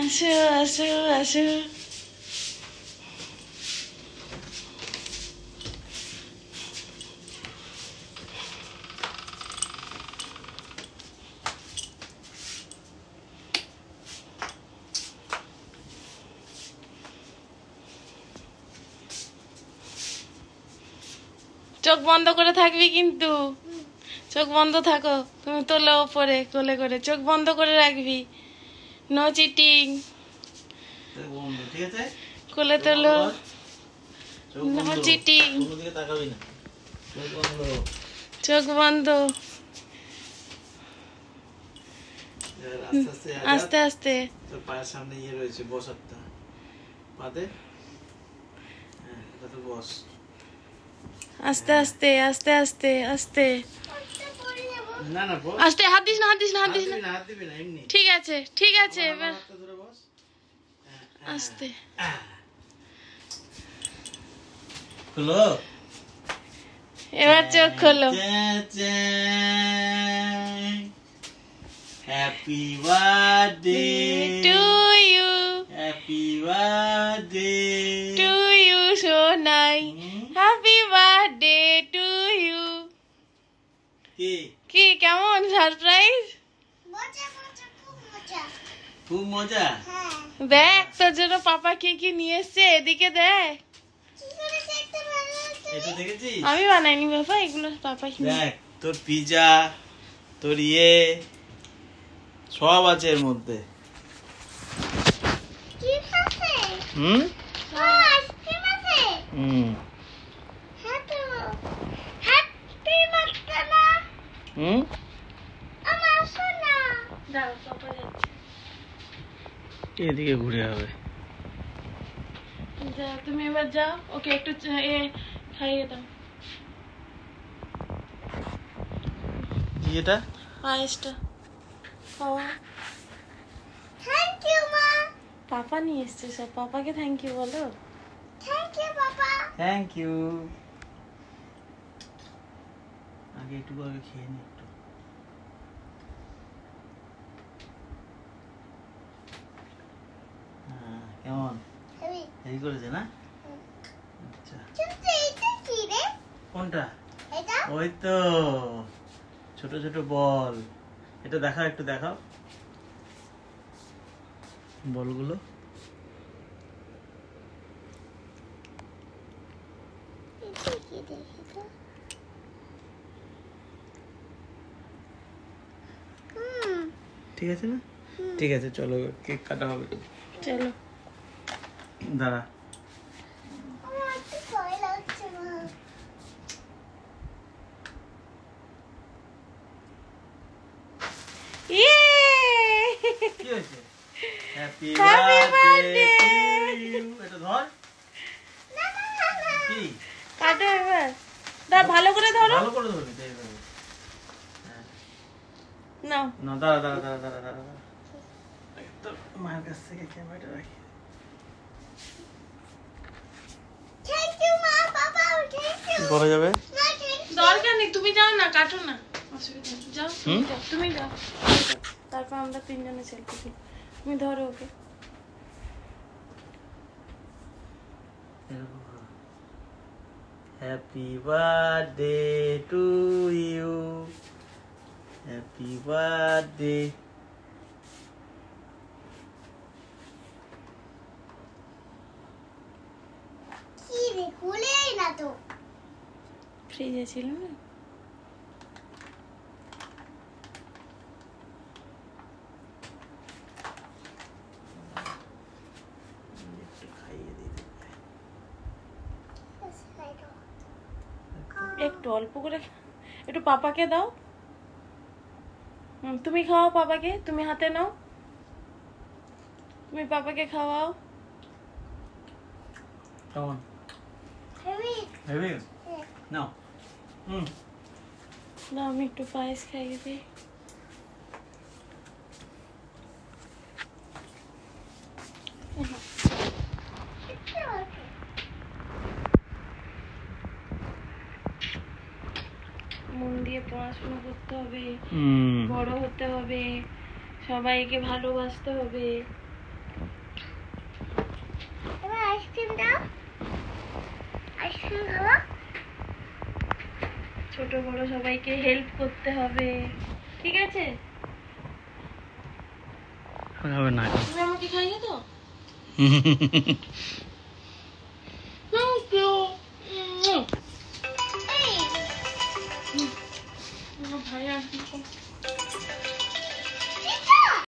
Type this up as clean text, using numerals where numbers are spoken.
আসো আসো আসো। চোখ বন্ধ করে থাকবি কিন্তু, চোখ বন্ধ থাকো। তুমি তোলো ওপরে কোলে করে, চোখ বন্ধ করে রাখবি। No cheating. ঠিক আছে, কোলে তোলো, নো চিটিং। চোখ বন্ধ। আস্তে আস্তে। তোর পায়ের সামনে ইয়ে রয়েছে, বসারটা পাতে। হ্যাঁ, এটা তো বস। আস্তে আস্তে আস্তে আস্তে আস্তে। না না বস। আস্তে, হাত দিস না, হাত দিস না, হাত দিস না। হাত দিবি না, এমনি। ঠিক আছে ঠিক আছে, এবার হাতটা ধরে বস। আস্তে। খুলো, এবার চোখ খোলো। Happy birthday to you, happy birthday to you Sonai. Happy birthday to you. কি কি কেমন সারপ্রাইজ? খুব মজা। দেখ তোর জন্য পাপা কি কি নিয়ে এসছে, এদিকে দেখ। এটা দেখেছিস? আমি বানাইনি বাবা, এগুলো পাপা দেখ, তোর পিজা, তোর ইয়ে সব আছে এর মধ্যে। হুম হুম হুম। এদিকে ঘুরে হবে। তুমি এবার যাও, ওকে একটু খাইয়ে দাও। কি এটা? পায়েসটা খাওয়া। থ্যাংক ইউ মা। পাপা নিয়ে এসছে সব, পাপাকে থ্যাংক ইউ বলো। Thank you papa. Thank you. আগে একটু আগে খেয়ে নি একটু। কেমন হেভি করেছে না? আচ্ছা, কোনটা? ওই তো ছোট ছোট বল। এটা দেখাও, একটু দেখাও বলগুলো। ঠিক আছে না? ঠিক আছে, চলো কেক কাটা হবে। চলো দাঁড়া। কি হয়েছে? Happy birthday to you. এটা ধর। কি কাটো এবার, দাও ভালো করে ধরো। ভালো করে ধরবি তো এইভাবে। নাও না, দাঁড়া দাঁড়া দাঁড়া দাঁড়া দাঁড়া দাঁড়া। তোর মায়ের কাছ থেকে ক্যামেরাটা রাখি। করা যাবে? দরকার নেই, তুমি যাও না, কাটো না, অসুবিধা নেই। যাও তুমি যাও, তুমি যাও। তারপর আমরা তিনজনে সেলফি তুলি। তুমি ধরো okay. Happy birthday to you, happy birthday. কি রে, খুলেই না তো। ফ্রিজে ছিল না। একটু খাইয়ে দিতে। একটু অল্প করে, একটু পাপাকে দাও। তুমি খাওয়াও পাপাকে, তুমি হাতে নাও, তুমি পাপাকে খাওয়াও। কেমন? হেভি। হেভি? নাও। না আমি একটু পায়েস খাইয়ে দিই। মন দিয়ে পড়াশোনা করতে হবে, বড় হতে হবে, সবাইকে ভালোবাসতে হবে। এবার আইসক্রিম দাও। আইসক্রিম খাবো। ছোট বড় সবাইকে হেল্প করতে হবে, ঠিক আছে? হবে না তুমি আমাকে খাইয়ে দাও।